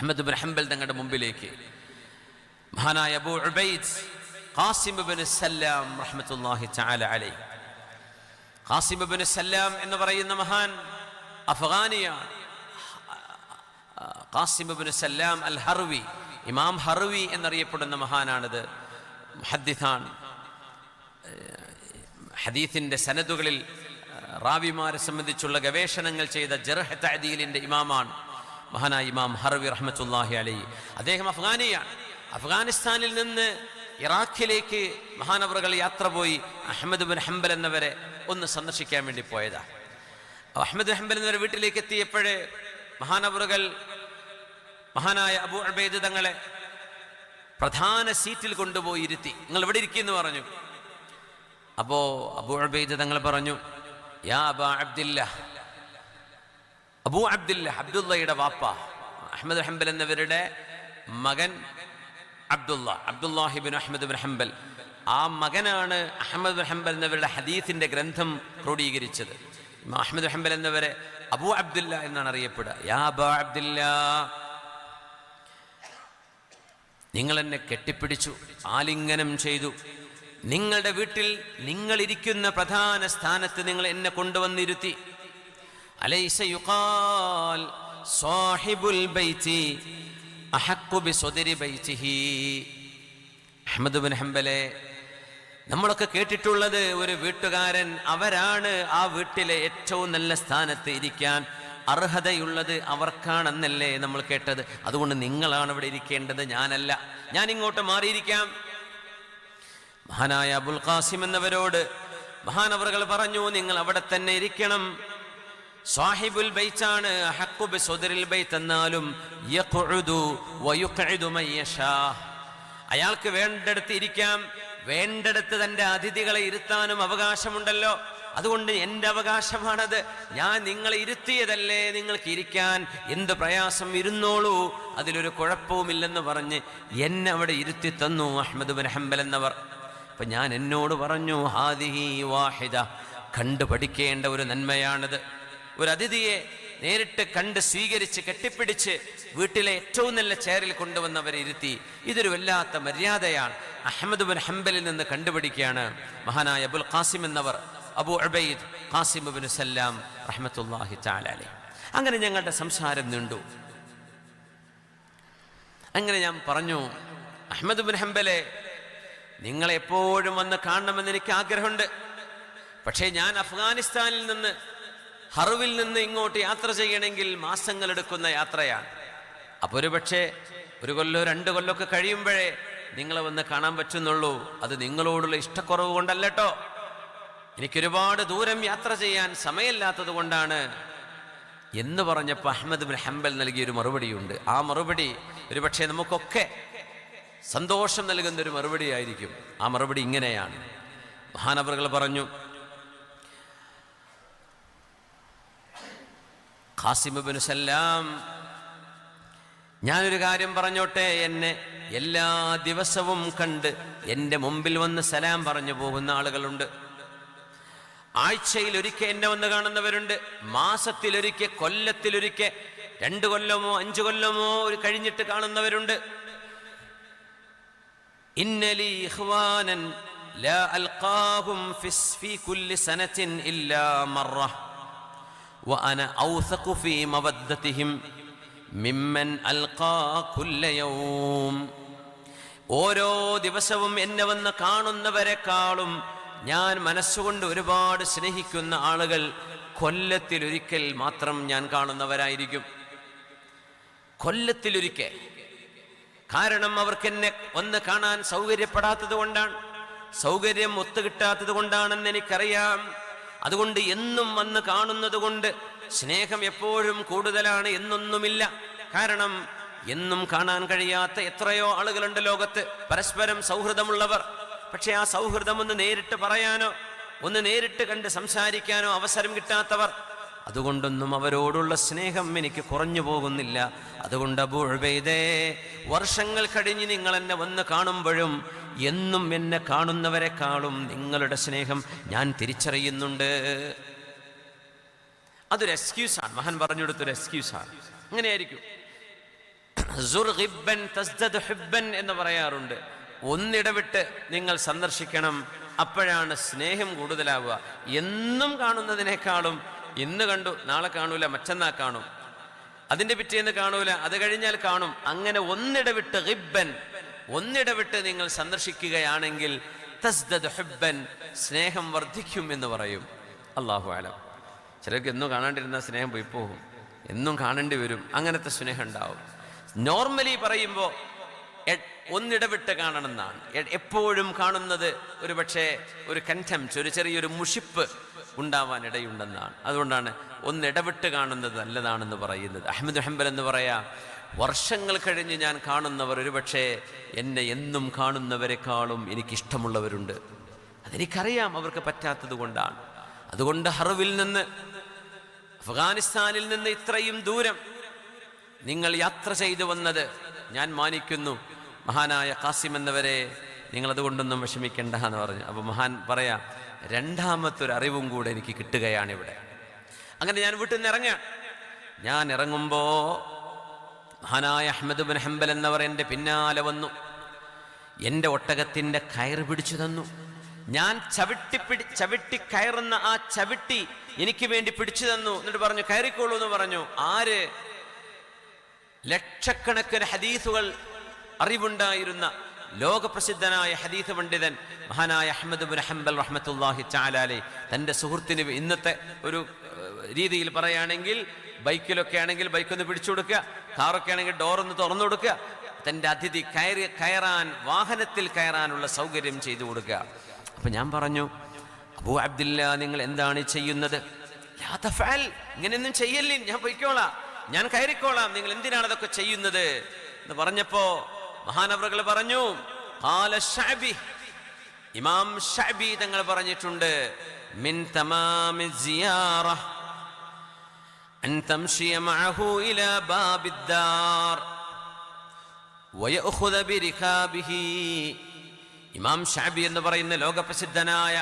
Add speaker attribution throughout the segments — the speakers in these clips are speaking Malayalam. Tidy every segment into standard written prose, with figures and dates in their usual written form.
Speaker 1: അഹ്മദ് ബിൻ ഹംബൽ തങ്ങളുടെ മുമ്പിലേക്ക് മഹാനായ അബൂ ഉബൈദ് ഖാസിം ഇബ്നു സല്ലാം റഹ്മത്തുള്ളാഹി തആല അലൈഹി. ഖാസിം ഇബ്നു സല്ലാം എന്ന് പറയുന്ന മഹാൻ അഫ്ഗാനിയാണ്. ഖാസിം ഇബ്നു സല്ലാം അൽ ഹർവി, ഇമാം ഹർവി എന്നറിയപ്പെടുന്ന മഹാനാണിത്. മുഹദ്ദിസാണ്. ഹദീസിന്റെ സനദുകളിൽ റാവിമാരെ സംബന്ധിച്ചുള്ള ഗവേഷണങ്ങൾ ചെയ്ത ജർഹ് തഅദീലിന്റെ ഇമാമാണ് മഹാനായ ഇമാം ഹർവി റഹ്മത്തുള്ളാഹി അലൈഹി. അദ്ദേഹം അഫ്ഗാനിയാണ്. അഫ്ഗാനിസ്ഥാനിൽ നിന്ന് ഇറാഖിലേക്ക് മഹാനവറുകൾ യാത്ര പോയി അഹ്മദ് ബിൻ ഹംബൽ എന്നവരെ ഒന്ന് സന്ദർശിക്കാൻ വേണ്ടി പോയതാ. അഹ്മദ് ബിൻ ഹംബൽ എന്നവരെ വീട്ടിലേക്ക് എത്തിയപ്പോഴേ മഹാനവറുകൾ മഹാനായ അബൂ ഉബൈദ് തങ്ങളെ പ്രധാന സീറ്റിൽ കൊണ്ടുപോയി ഇരുത്തി. നിങ്ങൾ ഇവിടെ ഇരിക്കുന്നു പറഞ്ഞു. അപ്പോ അബൂ ഉബൈദ് തങ്ങൾ പറഞ്ഞു, യാ അബാ അബ്ദില്ല, അബൂ അബ്ദില്ല, അബ്ദുള്ളയുടെ വാപ്പ അഹ്മദ് ഹംബൽ എന്നവരുടെ മകൻ അബ്ദുല്ലാഹിബിൻ അഹ്മദ് ബിൻ ഹംബൽ. ആ മകനാണ് അഹ്മദ് ബിൻ ഹംബൽ എന്നവരുടെ ഹദീസിന്റെ ഗ്രന്ഥം ക്രോഡീകരിച്ചത്. അഹ്മദ് ബിൻ ഹംബൽ എന്നവരെ അബൂ അബ്ദുല്ല എന്നാണ് അറിയപ്പെടുക. യാ അബാ അബ്ദില്ല, നിങ്ങൾ എന്നെ കെട്ടിപ്പിടിച്ചു, ആലിംഗനം ചെയ്തു. നിങ്ങളുടെ വീട്ടിൽ നിങ്ങൾ ഇരിക്കുന്ന പ്രധാന സ്ഥാനത്ത് നിങ്ങൾ എന്നെ കൊണ്ടുവന്നിരുത്തി. അലൈസ യുഖാൽ സാഹിബുൽ ബൈതി അഹഖു ബിസദരി ബൈതിഹി. അഹ്മദ് ബിൻ ഹംബലെ, നമ്മളൊക്കെ കേട്ടിട്ടുള്ളത് ഒരു വീട്ടുകാരൻ അവരാണ് ആ വീട്ടിലെ ഏറ്റവും നല്ല സ്ഥാനത്ത് ഇരിക്കാൻ അർഹതയുള്ളത് അവർക്കാണെന്നല്ലേ നമ്മൾ കേട്ടത്. അതുകൊണ്ട് നിങ്ങളാണ് ഇവിടെ ഇരിക്കേണ്ടത്, ഞാനല്ല. ഞാൻ ഇങ്ങോട്ട് മാറിയിരിക്കാം. മഹാനായ അബുൽ ഖാസിം എന്നവരോട് മഹാനവറുകൾ പറഞ്ഞു, നിങ്ങൾ അവിടെ തന്നെ ഇരിക്കണം. സാഹിബുൽ ബൈത്താണ്, ഹഖ്ഖു ബിസദരിൽ ബൈത്ത് എന്നാലും യഖഉദു വയുഖഇദു മൻ യശാ. അയാൾക്ക് വേണ്ടടുത്ത് ഇരിക്കാം, വേണ്ടടുത്ത് തൻ്റെ അതിഥികളെ ഇരുത്താനും അവകാശമുണ്ടല്ലോ. അതുകൊണ്ട് എൻ്റെ അവകാശമാണത്. ഞാൻ നിങ്ങളെ ഇരുത്തിയതല്ലേ, നിങ്ങൾക്ക് ഇരിക്കാൻ എന്ത് പ്രയാസം, ഇരുന്നോളൂ, അതിലൊരു കുഴപ്പവുമില്ലെന്ന് പറഞ്ഞ് എന്നെ അവിടെ ഇരുത്തി തന്നു അഹ്മദ് ബിൻ ഹംബൽ എന്നവർ. അപ്പൊ ഞാൻ എന്നോട് പറഞ്ഞു, ഹാദിഹി വാഹിദ, കണ്ടു പഠിക്കേണ്ട ഒരു നന്മയാണിത്. ഒരു അതിഥിയെ നേരിട്ട് കണ്ട് സ്വീകരിച്ച് കെട്ടിപ്പിടിച്ച് വീട്ടിലെ ഏറ്റവും നല്ല ചെയറിൽ കൊണ്ടുവന്നവരെ ഇരുത്തി. ഇതൊരു വല്ലാത്ത മര്യാദയാണ്. അഹ്മദ് ബിൻ ഹംബലിൽ നിന്ന് കണ്ടുപിടിക്കുകയാണ് മഹാനായ അബുൽ ഖാസിം എന്നവർ, അബൂ ഉബൈദ് ഖാസിം ഇബ്നു സല്ലാം റഹ്മത്തുള്ളാഹി തആല അലൈഹി. അങ്ങനെ ഞങ്ങളുടെ സംസാരം നീണ്ടു. അങ്ങനെ ഞാൻ പറഞ്ഞു, അഹ്മദ് ബിൻ ഹംബലെ, നിങ്ങളെ എപ്പോഴും വന്ന് കാണണമെന്ന് എനിക്ക് ആഗ്രഹമുണ്ട്. പക്ഷേ ഞാൻ അഫ്ഗാനിസ്ഥാനിൽ നിന്ന്, ഹർവിൽ നിന്ന് ഇങ്ങോട്ട് യാത്ര ചെയ്യണമെങ്കിൽ മാസങ്ങളെടുക്കുന്ന യാത്രയാണ്. അപ്പോൾ ഒരു പക്ഷേ 1 കൊല്ലോ 2 കൊല്ലമൊക്കെ കഴിയുമ്പോഴേ നിങ്ങളെ വന്ന് കാണാൻ പറ്റുന്നുള്ളൂ. അത് നിങ്ങളോടുള്ള ഇഷ്ടക്കുറവ് കൊണ്ടല്ലോ, എനിക്കൊരുപാട് ദൂരം യാത്ര ചെയ്യാൻ സമയമില്ലാത്തത് കൊണ്ടാണ് എന്ന് പറഞ്ഞപ്പോൾ അഹ്മദ് ബിൻ ഹംബൽ നൽകിയൊരു മറുപടിയുണ്ട്. ആ മറുപടി ഒരുപക്ഷെ നമുക്കൊക്കെ സന്തോഷം നൽകുന്നൊരു മറുപടി ആയിരിക്കും. ആ മറുപടി ഇങ്ങനെയാണ്. മഹാനവറുകൾ പറഞ്ഞു, ഖാസിം ഇബ്നു സല്ലാം, ഞാനൊരു കാര്യം പറഞ്ഞോട്ടെ. എന്നെ എല്ലാ ദിവസവും കണ്ട് എൻ്റെ മുമ്പിൽ വന്ന് സലാം പറഞ്ഞു പോകുന്ന ആളുകളുണ്ട്. ആഴ്ചയിൽ ഒരിക്കൽ എന്നെ വന്ന് കാണുന്നവരുണ്ട്. മാസത്തിലൊരിക്കൽ, കൊല്ലത്തിലൊരിക്കൽ, 2 കൊല്ലമോ 5 കൊല്ലമോ കഴിഞ്ഞിട്ട് കാണുന്നവരുണ്ട്. ഇന്നലി ഇഖ്വാനൻ ലാ അൽഖാഹും ഫി കുല്ലി സനത്തിൻ ഇല്ലാ മറ വഅന ഔസഖു ഫീ മവദ്ദതിഹിം മിമ്മൻ അൽഖാ കുല്ല യൗം. ഓരോ ദിവസവും എന്നെ വന്ന് കാണുന്നവരെക്കാളും ഞാൻ മനസ്സുകൊണ്ട് ഒരുപാട് സ്നേഹിക്കുന്ന ആളുകൾ കൊല്ലത്തിലൊരിക്കൽ മാത്രം ഞാൻ കാണുന്നവരായിരിക്കും. കൊല്ലത്തിലൊരിക്കൽ. കാരണം അവർക്ക് എന്നെ ഒന്ന് കാണാൻ സൗകര്യപ്പെടാത്തത് കൊണ്ടാണ്, സൗകര്യം ഒത്തുകിട്ടാത്തത് കൊണ്ടാണെന്ന് എനിക്കറിയാം. അതുകൊണ്ട് എന്നും വന്ന് കാണുന്നത് കൊണ്ട് സ്നേഹം എപ്പോഴും കൂടുതലാണ് എന്നൊന്നുമില്ല. കാരണം എന്നും കാണാൻ കഴിയാത്ത എത്രയോ ആളുകളുണ്ട് ലോകത്ത്, പരസ്പരം സൗഹൃദമുള്ളവർ. പക്ഷെ ആ സൗഹൃദം ഒന്ന് നേരിട്ട് പറയാനോ ഒന്ന് നേരിട്ട് കണ്ട് സംസാരിക്കാനോ അവസരം കിട്ടാത്തവർ. അതുകൊണ്ടൊന്നും അവരോടുള്ള സ്നേഹം എനിക്ക് കുറഞ്ഞു പോകുന്നില്ല. അതുകൊണ്ട് അബൂ ഉബൈദേ, വർഷങ്ങൾ കഴിഞ്ഞ് നിങ്ങൾ എന്നെ വന്ന് കാണുമ്പോഴും എന്നും എന്നെ കാണുന്നവരെക്കാളും നിങ്ങളുടെ സ്നേഹം ഞാൻ തിരിച്ചറിയുന്നുണ്ട്. അതൊരു എക്സ്ക്യൂസാണ്. മഹാൻ പറഞ്ഞു കൊടുത്തൊരു എക്സ്ക്യൂസാണ്. അങ്ങനെയായിരിക്കും. സുർ ഗിബ്ബൻ തസ്ദദ് ഹുബ്ബൻ എന്ന് പറയാറുണ്ട്. ഒന്നിടവിട്ട് നിങ്ങൾ സന്ദർശിക്കണം, അപ്പോഴാണ് സ്നേഹം കൂടുതലാവുക. എന്നും കാണുന്നതിനേക്കാളും ഇന്ന് കണ്ടു നാളെ കാണൂല, മറ്റന്നാൾ കാണും, അതിന്റെ പിറ്റേന്ന് കാണൂല, അത് കഴിഞ്ഞാൽ കാണും, അങ്ങനെ ഒന്നിടവിട്ട് ഗിബ്ബൻ, ഒന്നിടവിട്ട് നിങ്ങൾ സന്ദർശിക്കുകയാണെങ്കിൽ തസ്ദദ് ഹുബ്ബൻ, സ്നേഹം വർദ്ധിക്കും എന്ന് പറയും. അല്ലാഹു അലം. ചിലർക്ക് എന്നും കാണാണ്ടിരുന്ന സ്നേഹം പോയി പോകും, എന്നും കാണേണ്ടി വരും, അങ്ങനത്തെ സ്നേഹം ഉണ്ടാവും. നോർമലി പറയുമ്പോൾ ഒന്നിടവിട്ട് കാണണം എന്നാണ്. എപ്പോഴും കാണുന്നത് ഒരു പക്ഷേ ഒരു കൺറ്റംപ്റ്റ്, ഒരു ചെറിയൊരു മുഷിപ്പ് ഉണ്ടാവാൻ ഇടയുണ്ടെന്നാണ്. അതുകൊണ്ടാണ് ഒന്നിടവിട്ട് കാണുന്നത് നല്ലതാണെന്ന് പറയുന്നത്. അഹ്മദ് ഹംബൽ എന്ന് പറയാ, വർഷങ്ങൾ കഴിഞ്ഞ് ഞാൻ കാണുന്നവർ ഒരുപക്ഷെ എന്നെ എന്നും കാണുന്നവരെക്കാളും എനിക്കിഷ്ടമുള്ളവരുണ്ട്. അതെനിക്കറിയാം, അവർക്ക് പറ്റാത്തത് കൊണ്ടാണ്. അതുകൊണ്ട് ഹർവിൽ നിന്ന്, അഫ്ഗാനിസ്ഥാനിൽ നിന്ന് ഇത്രയും ദൂരം നിങ്ങൾ യാത്ര ചെയ്തു വന്നത് ഞാൻ മാനിക്കുന്നു. മഹാനായ ഖാസിം എന്നവരെ നിങ്ങളതുകൊണ്ടൊന്നും വിഷമിക്കേണ്ട എന്ന് പറഞ്ഞു. അപ്പോൾ മഹാൻ പറയാ, രണ്ടാമത്തൊരു അറിവും കൂടെ എനിക്ക് കിട്ടുകയാണ് ഇവിടെ. അങ്ങനെ ഞാൻ വീട്ടിൽ നിന്ന് ഇറങ്ങാൻ, ഞാൻ ഇറങ്ങുമ്പോ മഹാനായ അഹ്മദ് ബിൻ ഹംബൽ എന്നവർ എൻ്റെ പിന്നാലെ വന്നു. എൻ്റെ ഒട്ടകത്തിൻ്റെ കയറ് പിടിച്ചു തന്നു. ഞാൻ ചവിട്ടി കയറുന്ന ആ ചവിട്ടി എനിക്ക് വേണ്ടി പിടിച്ചു തന്നു. എന്നിട്ട് പറഞ്ഞു, കയറിക്കോളൂ എന്ന് പറഞ്ഞു. ആര്? ലക്ഷക്കണക്കിന് ഹദീസുകൾ അറിവുണ്ടായിരുന്ന ലോകപ്രസിദ്ധനായ ഹദീസ് പണ്ഡിതൻ മഹാനായ അഹ്മദ് ബിൻ ഹംബൽ റഹ്മത്തുള്ളാഹി തആല അലൈഹി. തൻ്റെ സുഹൃത്തിന്, ഇന്നത്തെ ഒരു രീതിയിൽ പറയുകയാണെങ്കിൽ ബൈക്കിലൊക്കെ ആണെങ്കിൽ ബൈക്കൊന്ന് പിടിച്ചു കൊടുക്കുക, കാറൊക്കെ ആണെങ്കിൽ ഡോറൊന്ന് തുറന്നു കൊടുക്കുക, തൻ്റെ അതിഥി കയറാൻ, വാഹനത്തിൽ കയറാനുള്ള സൗകര്യം ചെയ്തു കൊടുക്കുക. അപ്പൊ ഞാൻ പറഞ്ഞു, അബൂ അബ്ദില്ല, നിങ്ങൾ എന്താണ് ചെയ്യുന്നത്? ലാ തഫഅൽ, ഇങ്ങനെയൊന്നും ചെയ്യല്ലേ, ഞാൻ പൊയ്ക്കോളാം, ഞാൻ കയറിക്കോളാം, നിങ്ങൾ എന്തിനാണ് അതൊക്കെ ചെയ്യുന്നത് എന്ന് പറഞ്ഞപ്പോ മഹാനവറുകൾ പറഞ്ഞു, ഖാല ശഅബി, ഇമാം ശഅബി തങ്ങൾ പറഞ്ഞിട്ടുണ്ട്, മിൻ തമാമി സിയാറ അൻ തംശിയ മഅഹു ഇലാ ബാബിദ്ദാർ വയഅഖുദ ബിരികാബിഹി. ഇമാം ശഅബി എന്ന് പറയുന്ന ലോകപ്രസിദ്ധനായ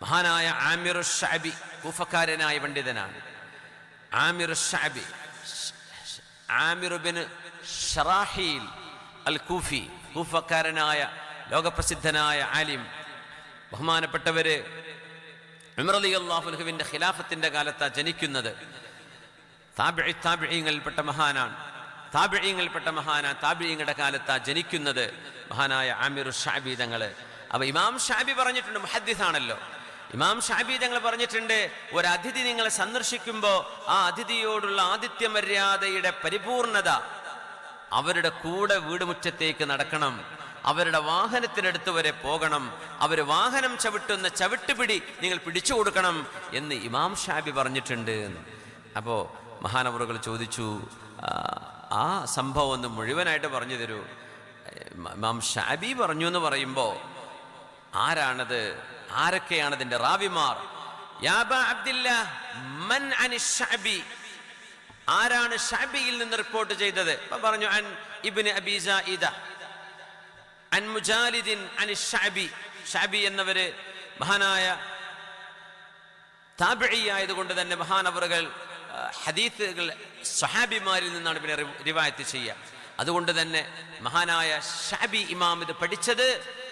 Speaker 1: മഹാനായ ആമിർ ശഅബി, കൂഫക്കാരനായ പണ്ഡിതനാണ്. ആമിർ ശഅബി, ആമിർ ബിൻ ഷറാഹീൽ അൽ കൂഫി, കൂഫക്കാരനായ ലോകപ്രസിദ്ധനായ ആലിം. ബഹുമാനപ്പെട്ടവര് ഉമർ റളിയല്ലാഹു അൻഹുവിന്റെ ഖിലാഫത്തിന്റെ കാലത്താണ് ജനിക്കുന്നത്. താബിഈങ്ങളിൽപ്പെട്ട മഹാനാണ്, താബിഈങ്ങളുടെ കാലത്താണ് ജനിക്കുന്നത് മഹാനായ ആമിർ ശഅബി തങ്ങള്. അപ്പൊ ഇമാം ശഅബി പറഞ്ഞിട്ടുണ്ട്, മുഹദ്ദിസാണല്ലോ, ഇമാം ശഅബി തങ്ങൾ പറഞ്ഞിട്ടുണ്ട്, ഒരു അതിഥി നിങ്ങളെ സന്ദർശിക്കുമ്പോൾ ആ അതിഥിയോടുള്ള ആതിഥ്യ മര്യാദയുടെ പരിപൂർണത, അവരുടെ കൂടെ വീടുമുറ്റത്തേക്ക് നടക്കണം, അവരുടെ വാഹനത്തിനടുത്ത് വരെ പോകണം, അവർ വാഹനം ചവിട്ടുന്ന ചവിട്ടുപിടി നിങ്ങൾ പിടിച്ചു കൊടുക്കണം എന്ന് ഇമാം ശഅബി പറഞ്ഞിട്ടുണ്ട്. അപ്പോ മഹാനവറുകൾ ചോദിച്ചു, ആ സംഭവം ഒന്ന് മുഴുവനായിട്ട് പറഞ്ഞു തരൂ. ഇമാം ശഅബി പറഞ്ഞു എന്ന് പറയുമ്പോ ആരാണത്, ആരൊക്കെയാണ് അതിന്റെ റാവിമാർ? യാ അബാ അബ്ദില്ലാ മൻ അനി ശഅബി, ആരാണ് ശഅബിയിൽ നിന്ന് റിപ്പോർട്ട് ചെയ്തത്? പറഞ്ഞു, അൻ ഇബ്നു അബീ സായിദ അൻ മുജാലിദിൻ അനി ശഅബി. ശഅബി എന്നവര് മഹാനായ താബിഈ ആയതുകൊണ്ട് തന്നെ മഹാനവറുകൾ ഹദീസുകൾ സ്വഹാബിമാരിൽ നിന്നാണ് പിന്നെ റിവായത്ത് ചെയ്യുക. അതുകൊണ്ട് തന്നെ മഹാനായ ശഅബി ഇമാം ഇത് പഠിച്ചത്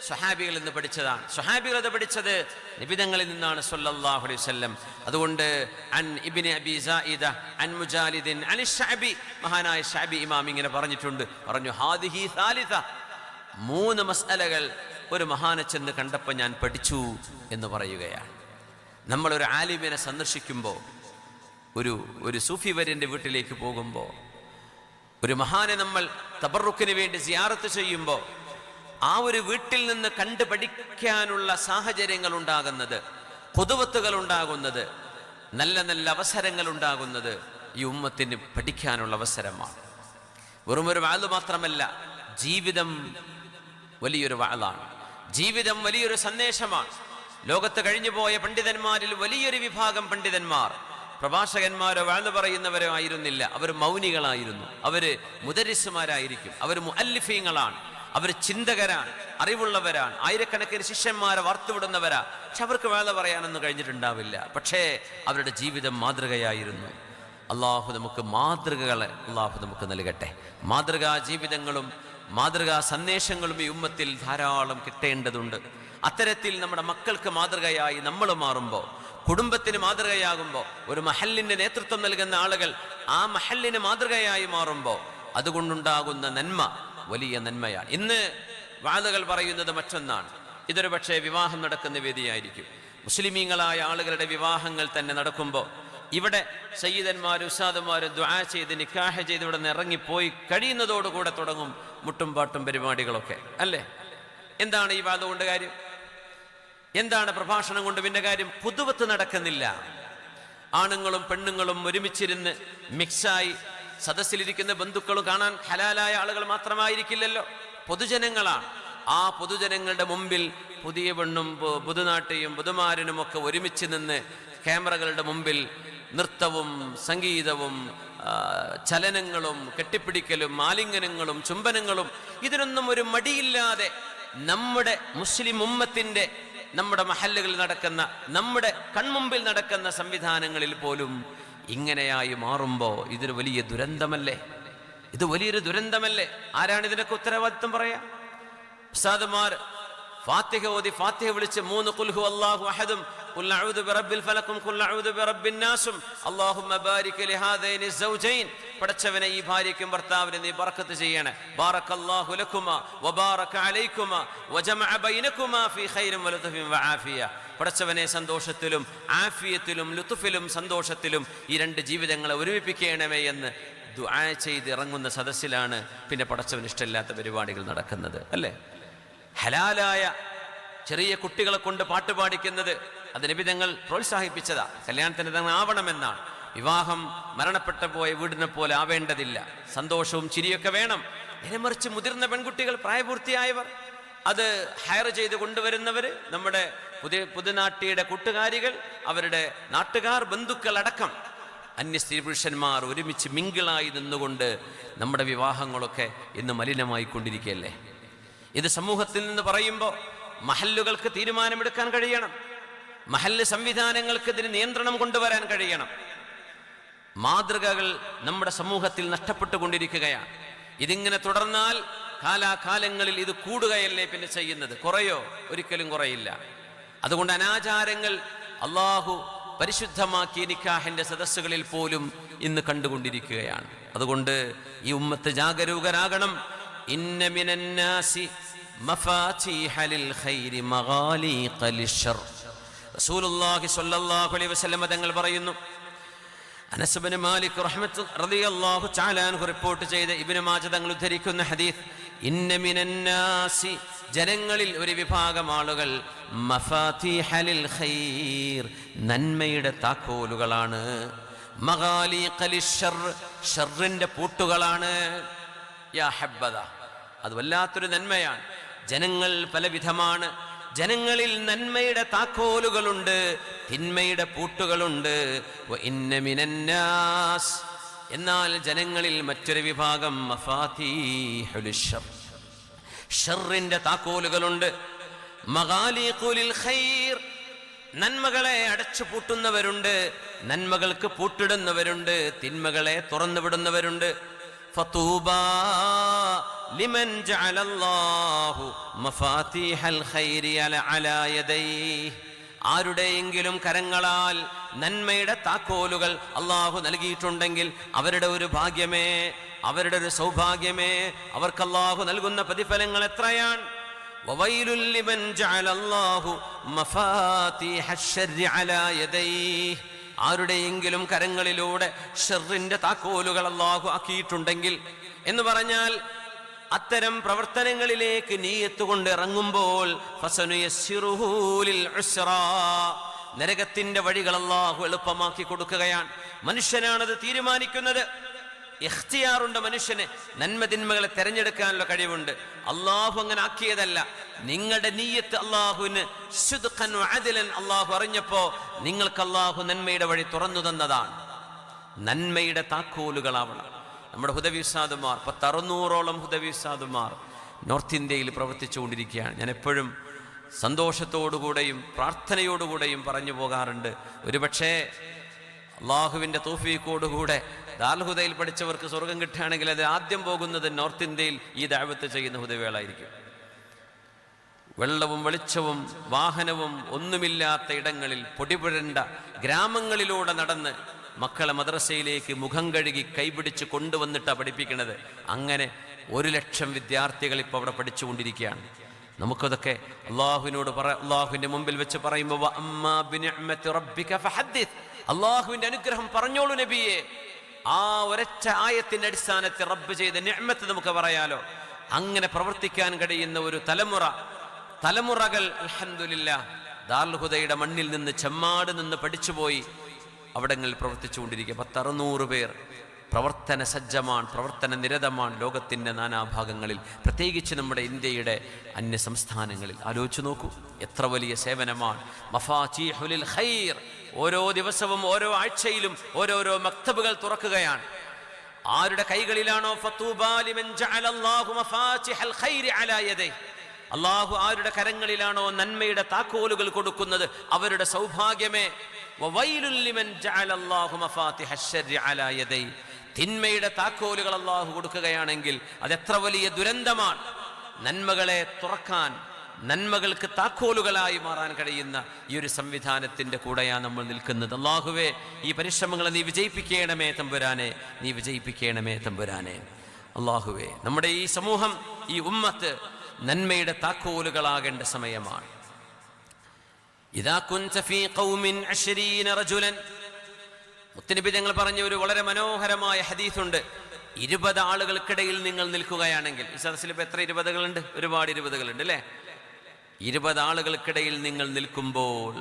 Speaker 1: സ്വഹാബികളിൽ നിന്ന് പഠിച്ചതാണ്. സ്വഹാബികൾ ഇത് പഠിച്ചത് നബിതങ്ങളിൽ നിന്നാണ് സ്വല്ലല്ലാഹു അലൈഹി വസല്ലം. അതുകൊണ്ട് അൻ ഇബ്നു അബീ സായിദ അൻ മുജാലിദിൻ അൻ ശഅബി, മഹാനായ ശഅബി ഇമാം ഇങ്ങനെ പറഞ്ഞിട്ടുണ്ട്. പറഞ്ഞു, ഹാദിഹി സാലിസ, 3 മസ്അലകൾ ഒരു മഹാനെ ചെന്ന് കണ്ടപ്പോൾ ഞാൻ പഠിച്ചു എന്ന് പറയുകയാണ്. നമ്മളൊരു ആലിമിനെ സന്ദർശിക്കുമ്പോൾ, ഒരു സൂഫി വര്യന്റെ വീട്ടിലേക്ക് പോകുമ്പോൾ, ഒരു മഹാനെ നമ്മൾ തബറുക്കിന് വേണ്ടി സിയാറത്ത് ചെയ്യുമ്പോൾ, ആ ഒരു വീട്ടിൽ നിന്ന് കണ്ടു പഠിക്കാനുള്ള സാഹചര്യങ്ങൾ ഉണ്ടാകുന്നത്, ഖുദവത്തുകൾ ഉണ്ടാകുന്നത്, നല്ല നല്ല അവസരങ്ങൾ ഉണ്ടാകുന്നത് ഈ ഉമ്മത്തിന് പഠിക്കാനുള്ള അവസരമാണ്. വെറുമൊരു വാള് മാത്രമല്ല, ജീവിതം വലിയൊരു വാളാണ്, ജീവിതം വലിയൊരു സന്ദേശമാണ്. ലോകത്ത് കഴിഞ്ഞുപോയ പണ്ഡിതന്മാരിൽ വലിയൊരു വിഭാഗം പണ്ഡിതന്മാർ പ്രഭാഷകന്മാരോ വാള് പറയുന്നവരോ ആയിരുന്നില്ല. അവർ മൗനികളായിരുന്നു, അവര് മുദരിസുമാരായിരിക്കും, അവർ മുഅല്ലിഫീങ്ങളാണ്, അവർ ചിന്തകരാണ്, അറിവുള്ളവരാണ്, ആയിരക്കണക്കിന് ശിഷ്യന്മാരെ വാർത്തുവിടുന്നവരാ. പക്ഷെ അവർക്ക് വേള പറയാനൊന്നും കഴിഞ്ഞിട്ടുണ്ടാവില്ല. പക്ഷേ അവരുടെ ജീവിതം മാതൃകയായിരുന്നു. അള്ളാഹു നമുക്ക് മാതൃകകളെ അള്ളാഹു നമുക്ക് നൽകട്ടെ. മാതൃകാ ജീവിതങ്ങളും മാതൃകാ സന്ദേശങ്ങളും ഈ ഉമ്മത്തിൽ ധാരാളം കിട്ടേണ്ടതുണ്ട്. അത്തരത്തിൽ നമ്മുടെ മക്കൾക്ക് മാതൃകയായി നമ്മൾ മാറുമ്പോൾ, കുടുംബത്തിന് മാതൃകയാകുമ്പോൾ, ഒരു മഹല്ലിന് നേതൃത്വം നൽകുന്ന ആളുകൾ ആ മഹല്ലിന് മാതൃകയായി മാറുമ്പോൾ അതുകൊണ്ടുണ്ടാകുന്ന നന്മ വലിയ നന്മയാണ്. ഇന്ന് വാദകൾ പറയുന്നത് മറ്റൊന്നാണ്. ഇതൊരു പക്ഷേ വിവാഹം നടക്കുന്ന വേദിയായിരിക്കും. മുസ്ലിമീങ്ങളായ ആളുകളുടെ വിവാഹങ്ങൾ തന്നെ നടക്കുമ്പോൾ ഇവിടെ സയ്യിദന്മാരും ഉസ്താദുമാരും ദുആ ചെയ്ത് നിക്കാഹ് ചെയ്ത് ഇവിടെ നിന്ന് ഇറങ്ങിപ്പോയി കഴിയുന്നതോടുകൂടെ തുടങ്ങും മുട്ടും പാട്ടും പരിപാടികളൊക്കെ, അല്ലേ? എന്താണ് ഈ വാദം കൊണ്ട് കാര്യം? എന്താണ് പ്രഭാഷണം കൊണ്ട് പിന്നെ കാര്യം? പുതുവത്ത് നടക്കുന്നില്ല. ആണുങ്ങളും പെണ്ണുങ്ങളും ഒരുമിച്ചിരുന്ന് മിക്സായി സദസ്സിലിരിക്കുന്ന ബന്ധുക്കളും കാണാൻ ഹലാലായ ആളുകൾ മാത്രമായിരിക്കില്ലല്ലോ, പൊതുജനങ്ങളാണ്. ആ പൊതുജനങ്ങളുടെ മുമ്പിൽ പുതിയ പെണ്ണും പുതുനാട്ടിയും പുതുമാരനും ഒക്കെ ഒരുമിച്ച് നിന്ന് ക്യാമറകളുടെ മുമ്പിൽ നൃത്തവും സംഗീതവും ചലനങ്ങളും കെട്ടിപ്പിടിക്കലും ആലിംഗനങ്ങളും ചുംബനങ്ങളും ഇതിനൊന്നും ഒരു മടിയില്ലാതെ നമ്മുടെ മുസ്ലിം ഉമ്മത്തിന്റെ നമ്മുടെ മഹല്ലുകളിൽ നടക്കുന്ന നമ്മുടെ കൺമുമ്പിൽ നടക്കുന്ന സംവിധാനങ്ങളിൽ പോലും ഇങ്ങനെയായി മാറുമ്പോൾ ഇതൊരു വലിയ ദുരന്തമല്ലേ? ഇത് വലിയൊരു ദുരന്തമല്ലേ? ആരാണ് ഇതിനൊക്കെ ഉത്തരവാദിത്വം പറയാ? ഉസ്താദുമാർ ഫാത്തിഹ ഓതി ഫാത്തിഹ വിളിച്ച് 3 ഖുൽ ഹുവല്ലാഹു അഹദും ഖുൽ അഊദു ബിറബ്ബിൽ ഫലക്കും ഖുൽ അഊദു ബിറബ്ബിൻ നാസും അല്ലാഹുമ്മ ബാരിക് ലിഹാദൈനി സൗജൈൻ, പടച്ചവനെ ഈ ഭാര്യയ്ക്കും ഭർത്താവിനെ നീ ബർക്കത്ത് ചെയ്യണേ. ബാറക്കല്ലാഹു ലക്കുമാ വബാറക അലൈക്കുമാ വജമഅ ബൈനകുമാ ഫീ ഖൈരിൻ വലതുഫിൻ വആഫിയ, പടച്ചവനെ സന്തോഷത്തിലും ആഫിയത്തിലും ലുതുഫിലും സന്തോഷത്തിലും ഈ 2 ജീവിതങ്ങളെ ഒരുമിപ്പിക്കണമേ എന്ന് ദുആ ചെയ്ത് ഇറങ്ങുന്ന സദസ്സിലാണ് പിന്നെ പടച്ചവന് ഇഷ്ടമില്ലാത്ത പരിപാടികൾ നടക്കുന്നത്, അല്ലേ? ഹലാലായ ചെറിയ കുട്ടികളെ കൊണ്ട് പാട്ട് പാടിക്കുന്നത് അത് നബി തങ്ങൾ പ്രോത്സാഹിപ്പിച്ചതാ. കല്യാണത്തിന് തങ്ങൾ ആവണമെന്നാണ്. വിവാഹം മരണപ്പെട്ട പോയ വീടിനെ പോലെ ആവേണ്ടതില്ല. സന്തോഷവും ചിരിയൊക്കെ വേണം. നേരെമറിച്ച് മുതിർന്ന പെൺകുട്ടികൾ, പ്രായപൂർത്തിയായവർ, അത് ഹയർ ചെയ്ത് കൊണ്ടുവരുന്നവർ, നമ്മുടെ പുതുനാട്ടിയുടെ കൂട്ടുകാരികൾ, അവരുടെ നാട്ടുകാർ, ബന്ധുക്കൾ അടക്കം അന്യ സ്ത്രീ പുരുഷന്മാർ ഒരുമിച്ച് മിങ്കിളായി നിന്നുകൊണ്ട് നമ്മുടെ വിവാഹങ്ങളൊക്കെ ഇന്ന് മലിനമായി കൊണ്ടിരിക്കുകയല്ലേ? ഇത് സമൂഹത്തിൽ നിന്ന് പറയുമ്പോൾ മഹല്ലുകൾക്ക് തീരുമാനമെടുക്കാൻ കഴിയണം. മഹല്ല് സംവിധാനങ്ങൾക്ക് ഇതിന് നിയന്ത്രണം കൊണ്ടുവരാൻ കഴിയണം. മാതൃകകൾ നമ്മുടെ സമൂഹത്തിൽ നഷ്ടപ്പെട്ടുകൊണ്ടിരിക്കുകയാണ്. ഇതിങ്ങനെ തുടർന്നാൽ കാലാകാലങ്ങളിൽ ഇത് കൂടുകയല്ലേ പിന്നെ ചെയ്യുന്നത്? കുറയോ? ഒരിക്കലും കുറയില്ല. അതുകൊണ്ട് അനാചാരങ്ങൾ അള്ളാഹു പരിശുദ്ധമാക്കിയ നിക്കാഹിന്റെ സദസ്സുകളിൽ പോലും ഇന്ന് കണ്ടുകൊണ്ടിരിക്കുകയാണ്. അതുകൊണ്ട് ഈ ഉമ്മത്ത് ജാഗരൂകരാകണം. ഇന്ന മിനന്നാസി മഫാതീഹ ലിൽ ഖൈരി മഗാലീഖ ലിശ്ശർ. റസൂലുള്ളാഹി സ്വല്ലല്ലാഹു അലൈഹി വസല്ലം തങ്ങൾ പറയുന്നു, അനസ് ഇബ്നു മാലിക് റളിയല്ലാഹു തആല അൻഹു റിപ്പോർട്ട് ചെയ്ത ഇബ്നു മാജ തങ്ങൾ ഉദ്ധരിക്കുന്ന ഹദീസ്, ഇന്ന മിനന്നാസി, ജനങ്ങളിൽ ഒരു വിഭാഗം ആളുകൾ, മഫാതീഹ ലിൽ ഖൈർ, നന്മയുടെ താക്കോലുകളാണ്, മഗാലീഖ ലിശ്ശർ, ഷർറിന്റെ പൂട്ടുകളാണ്. യാ ഹബ്ബദ, അത് വല്ലാത്തൊരു നന്മയാണ്. ജനങ്ങൾ പലവിധമാണ്. ജനങ്ങളിൽ നന്മയുടെ താക്കോലുകളുണ്ട്, തിന്മയുടെ പൂട്ടുകളുണ്ട്. വഇന്ന മിനന്നാസ്, എന്നാൽ ജനങ്ങളിൽ മറ്റൊരു വിഭാഗം മഫാതീഹുൽ ശർ, ഷർറിന്റെ താക്കോലുകളുണ്ട്. മഗാലീഖുൽ ഖൈർ, നന്മകളെ അടച്ചു പൂട്ടുന്നവരുണ്ട്, നന്മകൾക്ക് പൂട്ടിടുന്നവരുണ്ട്, തിന്മകളെ തുറന്നുവിടുന്നവരുണ്ട്. ഫതൂബാ ലിമൻ ജഅലല്ലാഹു മഫാതീഹൽ ഖൈരി അലാ യദൈഹി, ആരുടെയെങ്കിലും കരങ്ങളാൽ നന്മയുടെ താക്കോലുകൾ അള്ളാഹു നൽകിയിട്ടുണ്ടെങ്കിൽ അവരുടെ ഒരു ഭാഗ്യമേ, അവരുടെ ഒരു സൗഭാഗ്യമേ. അവർക്ക് അള്ളാഹു നൽകുന്ന പ്രതിഫലങ്ങൾ എത്രയാണ്! വവൈലുൽ ലിമൻ ജഅലല്ലാഹു മഫാതീഹശ് ശർരി അലാ യദൈഹി, ആരുടെയെങ്കിലും കരങ്ങളിലൂടെ ഷർറിന്റെ താക്കോലുകൾ അള്ളാഹു ആക്കിയിട്ടുണ്ടെങ്കിൽ എന്ന് പറഞ്ഞാൽ അത്തരം പ്രവർത്തനങ്ങളിലേക്ക് നീയത്ത് കൊണ്ട് ഇറങ്ങുമ്പോൾ ഫസനുയസ്സിറുഹു ലിൽ ഉസ്റാ, നരകത്തിന്റെ വഴികൾ അള്ളാഹു എളുപ്പമാക്കി കൊടുക്കുകയാണ്. മനുഷ്യനാണത് തീരുമാനിക്കുന്നത്. ഇഖ്തിയാറുണ്ട് മനുഷ്യന്, നന്മ തിന്മകളെ തെരഞ്ഞെടുക്കാനുള്ള കഴിവുണ്ട്. അള്ളാഹു അങ്ങനെ ആക്കിയതല്ല. നിങ്ങളുടെ നീയത്ത് അള്ളാഹുവിന് ശുദ്ഖൻ വഅദലൻ അള്ളാഹു അറിഞ്ഞപ്പോ നിങ്ങൾക്ക് അള്ളാഹു നന്മയുടെ വഴി തുറന്നു തന്നതാണ്. നന്മയുടെ താക്കോലുകളാവണം. നമ്മുടെ ഹുദവി ഉസ്താദുമാർ 600ഓളം ഹുദവി ഉസ്താദുമാർ നോർത്ത് ഇന്ത്യയിൽ പ്രവർത്തിച്ചുകൊണ്ടിരിക്കുകയാണ്. ഞാൻ എപ്പോഴും സന്തോഷത്തോടുകൂടെയും പ്രാർത്ഥനയോടുകൂടെയും പറഞ്ഞു പോകാറുണ്ട്, ഒരുപക്ഷേ അള്ളാഹുവിൻ്റെ തൗഫീഖോടുകൂടെ ദാറുൽ ഹുദയിൽ പഠിച്ചവർക്ക് സ്വർഗം കിട്ടുകയാണെങ്കിൽ അത് ആദ്യം പോകുന്നത് നോർത്ത് ഇന്ത്യയിൽ ഈ ദഅവത്ത് ചെയ്യുന്ന ഹുദവികളായിരിക്കും. വെള്ളവും വെളിച്ചവും വാഹനവും ഒന്നുമില്ലാത്ത ഇടങ്ങളിൽ പൊടിപുരണ്ട ഗ്രാമങ്ങളിലൂടെ നടന്ന് മക്കളെ മദ്രസയിലേക്ക് മുഖം കഴുകി കൈപിടിച്ച് കൊണ്ടുവന്നിട്ടാണ് പഠിപ്പിക്കുന്നത്. അങ്ങനെ 1,00,000 വിദ്യാർത്ഥികൾ ഇപ്പോൾ അവിടെ പഠിച്ചുകൊണ്ടിരിക്കുകയാണ്. നമുക്കതൊക്കെ അള്ളാഹുവിൻ്റെ മുമ്പിൽ വെച്ച് പറയുമ്പോൾ അള്ളാഹുവിൻ്റെ അനുഗ്രഹം പറഞ്ഞോളൂ നബിയെ. ആ ഒരൊറ്റ ആയത്തിന്റെ അടിസ്ഥാനത്തിൽ റബ്ബ് ചെയ്ത നിഅ്മത്ത് നമുക്ക് പറയാലോ. അങ്ങനെ പ്രവർത്തിക്കാൻ കഴിയുന്ന ഒരു തലമുറകൾ അൽഹംദുലില്ലാഹ് ദാറുൽ ഹുദയുടെ മണ്ണിൽ നിന്ന് ചെമ്മാട് നിന്ന് പഠിച്ചുപോയി അവിടങ്ങളിൽ പ്രവർത്തിച്ചുകൊണ്ടിരിക്കുക. 10-600 പേർ പ്രവർത്തന സജ്ജമാണ്, പ്രവർത്തന നിരതമാണ് ലോകത്തിൻ്റെ നാനാഭാഗങ്ങളിൽ, പ്രത്യേകിച്ച് നമ്മുടെ ഇന്ത്യയുടെ അന്യ സംസ്ഥാനങ്ങളിൽ. ആലോചിച്ച് നോക്കൂ, എത്ര വലിയ സേവനമാണ്. മഫാതീഹുൽ ഖൈർ, ഓരോ ദിവസവും ഓരോ ആഴ്ചയിലും ഓരോരോ മക്തബുകൾ തുറക്കുകയാണ്. ആരുടെ കൈകളിലാണോ ഫതൂബാ ലിമൻ ജഅലല്ലാഹു മഫാതിഹൽ ഖൈരി അലാ യദൈ, അള്ളാഹു ആരുടെ കരങ്ങളിലാണോ നന്മയുടെ താക്കോലുകൾ കൊടുക്കുന്നത് അവരുടെ സൗഭാഗ്യമേ. വവൈലുൽ ലിമൻ ജഅലല്ലാഹു മഫാതിഹശ് ശർരി അലാ യദൈ, തിന്മയുടെ താക്കോലുകൾ അള്ളാഹു കൊടുക്കുകയാണെങ്കിൽ അതെത്ര വലിയ ദുരന്തമാണ്. നന്മകളെ തുറക്കാൻ, നന്മകൾക്ക് താക്കോലുകളായി മാറാൻ കഴിയുന്ന ഈ ഒരു സംവിധാനത്തിന്റെ കൂടെയാണ് നമ്മൾ നിൽക്കുന്നത്. അള്ളാഹുവേ, ഈ പരിശ്രമങ്ങളെ നീ വിജയിപ്പിക്കണമേ തമ്പുരാനെ, നീ വിജയിപ്പിക്കണമേ തമ്പുരാനെ. അള്ളാഹുവേ, നമ്മുടെ ഈ സമൂഹം, ഈ ഉമ്മത്ത് നന്മയുടെ താക്കോലുകളാകേണ്ട സമയമാണ്. ഇദാ കുൻത ഫീ ഖൗമിൻ 20 റജുലൻ, മുത്തനബി തങ്ങൾ പറഞ്ഞ ഒരു വളരെ മനോഹരമായ ഹദീസുണ്ട്. 20 ആളുകൾക്കിടയിൽ നിങ്ങൾ നിൽക്കുകയാണെങ്കിൽ, ഈ സദസ്സിൽ ഇപ്പോൾ എത്ര 20കളുണ്ട്? ഒരുപാട് 20കളുണ്ട് അല്ലേ? 20 ആളുകൾക്കിടയിൽ നിങ്ങൾ നിൽക്കുമ്പോൾ,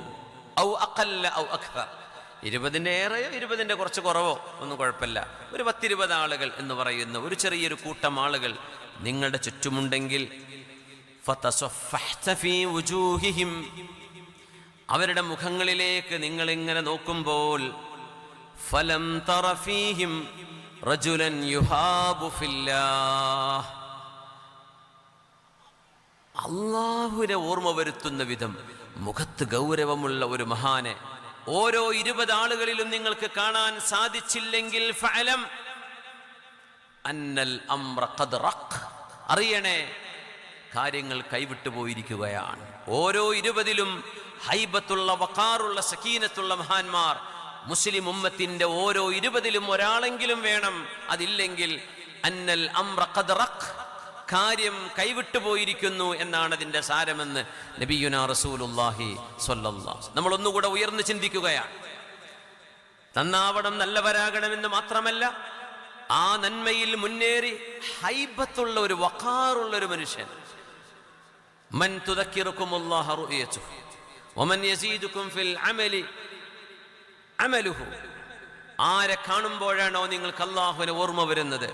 Speaker 1: ഔ അഖല്ല ഔ അക്തർ, 20ന്റെ ഏറെയോ 20ന്റെ കുറച്ച് കുറവോ ഒന്നും കുഴപ്പമില്ല, ഒരു 10-20 ആളുകൾ എന്ന് പറയുന്ന ഒരു ചെറിയൊരു കൂട്ടം ആളുകൾ നിങ്ങളുടെ ചുറ്റുമുണ്ടെങ്കിൽ, ഫതസഫഹ്ത ഫീ വുജൂഹിഹിം, അവരുടെ മുഖങ്ങളിലേക്ക് നിങ്ങൾ ഇങ്ങനെ നോക്കുമ്പോൾ, ഫലം തറ ഫീഹിം റജുലൻ യുഹാബു ഫില്ലാഹ്, അല്ലാഹുവിനെ ഓർമ്മ വരുത്തുന്ന വിധം മുഖത്ത് ഗൗരവമുള്ള ഒരു മഹാനെ ഓരോ 20 ആളുകളിലും നിങ്ങൾക്ക് കാണാൻ സാധിച്ചില്ലെങ്കിൽ, ഫഅലം അന്നൽ അംറ ഖദ് റഖ്, അറിയണേ കാര്യങ്ങൾ കൈവിട്ടു പോയിരിക്കുകയാണ്. ഓരോ 20ലും ഹൈബത്തുള്ള, വഖാറുള്ള, സക്കീനത്തുള്ള മഹാന്മാർ മുസ്ലിം ഉമ്മത്തിന്റെ ഓരോ 20ലും ഒരാളെങ്കിലും വേണം. അതില്ലെങ്കിൽ അന്നൽ അംറ ഖദ് റഖ്, കാര്യം കൈവിട്ടു പോയിരിക്കുന്നു എന്നാണ് അതിന്റെ സാരമെന്ന് നബിയുനാ റസൂലുള്ളാഹി സ്വല്ലല്ലാഹു. നമ്മൾ ഒന്നുകൂടെ ഉയർന്നു ചിന്തിക്കുകയാണ്. നന്നാവണം, നല്ലവരാകണമെന്ന് മാത്രമല്ല, ആ നന്മയിൽ മുന്നേറി ഹൈബത്തുള്ള ഒരു, വഖാറുള്ള ഒരു മനുഷ്യൻ. മൻ തുദക്കിറുകുമുല്ലാഹ റുഅയതുഹു വമൻ യസീദുകും ഫിൽ അമലി അമലുഹു, ആരെ കാണുമ്പോഴാണോ നിങ്ങൾക്ക് അല്ലാഹുവിനെ ഓർമ്മ വരുന്നത്,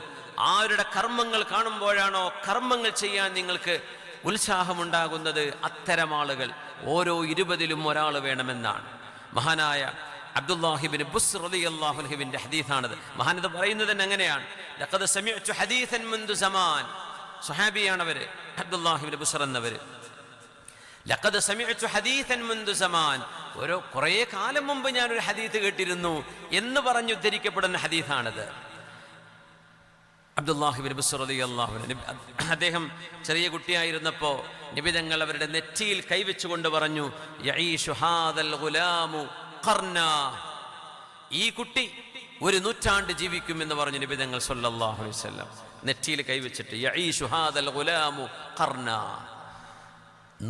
Speaker 1: ആരുടെ കർമ്മങ്ങൾ കാണുമ്പോഴാണോ കർമ്മങ്ങൾ ചെയ്യാൻ നിങ്ങൾക്ക് ഉത്സാഹമുണ്ടാകുന്നത്, അത്തരം ആളുകൾ ഓരോ 20ലും ഒരാൾ വേണമെന്നാണ്. മഹാനായ അബ്ദുല്ലാഹിബ്നു ബുസ്ർ റളിയല്ലാഹു അൻഹുവിന്റെ ഹദീസാണത്. മഹാനത് പറയുന്നത് തന്നെ അങ്ങനെയാണ്. ലഖദ് സമിഅ്തു ഹദീസൻ മുൻദു സമാൻ, സ്വഹാബിയാണവര് അബ്ദുല്ലാഹിബ്നു ബുസ്ർ എന്നവര്. ലഖദ് സമിഅ്തു ഹദീസൻ മുൻദു സമാൻ, കുറേ കാലം മുമ്പ് ഞാനൊരു ഹദീസ് കേട്ടിരുന്നു എന്ന് പറഞ്ഞു ഉദ്ധരിക്കപ്പെടുന്ന ഹദീസാണത്. അബ്ദുല്ലാഹിബ്നു ബുസ്ർ റളിയല്ലാഹു അൻഹു, അദ്ദേഹം ചെറിയ കുട്ടിയായിരുന്നപ്പോൾ നബി തങ്ങൾ അവരുടെ നെറ്റിയിൽ കൈവച്ചുകൊണ്ട് പറഞ്ഞു, യഈഷു ഹാദൽ ഗുലാമു ഖർനാ, ഈ കുട്ടി 1 നൂറ്റാണ്ട് ജീവിക്കുമെന്ന് പറഞ്ഞു നബി തങ്ങൾ സല്ലല്ലാഹു അലൈഹി വസല്ലം. നെറ്റിയിൽ കൈവച്ചിട്ട് യഈഷു ഹാദൽ ഗുലാമു ഖർനാ,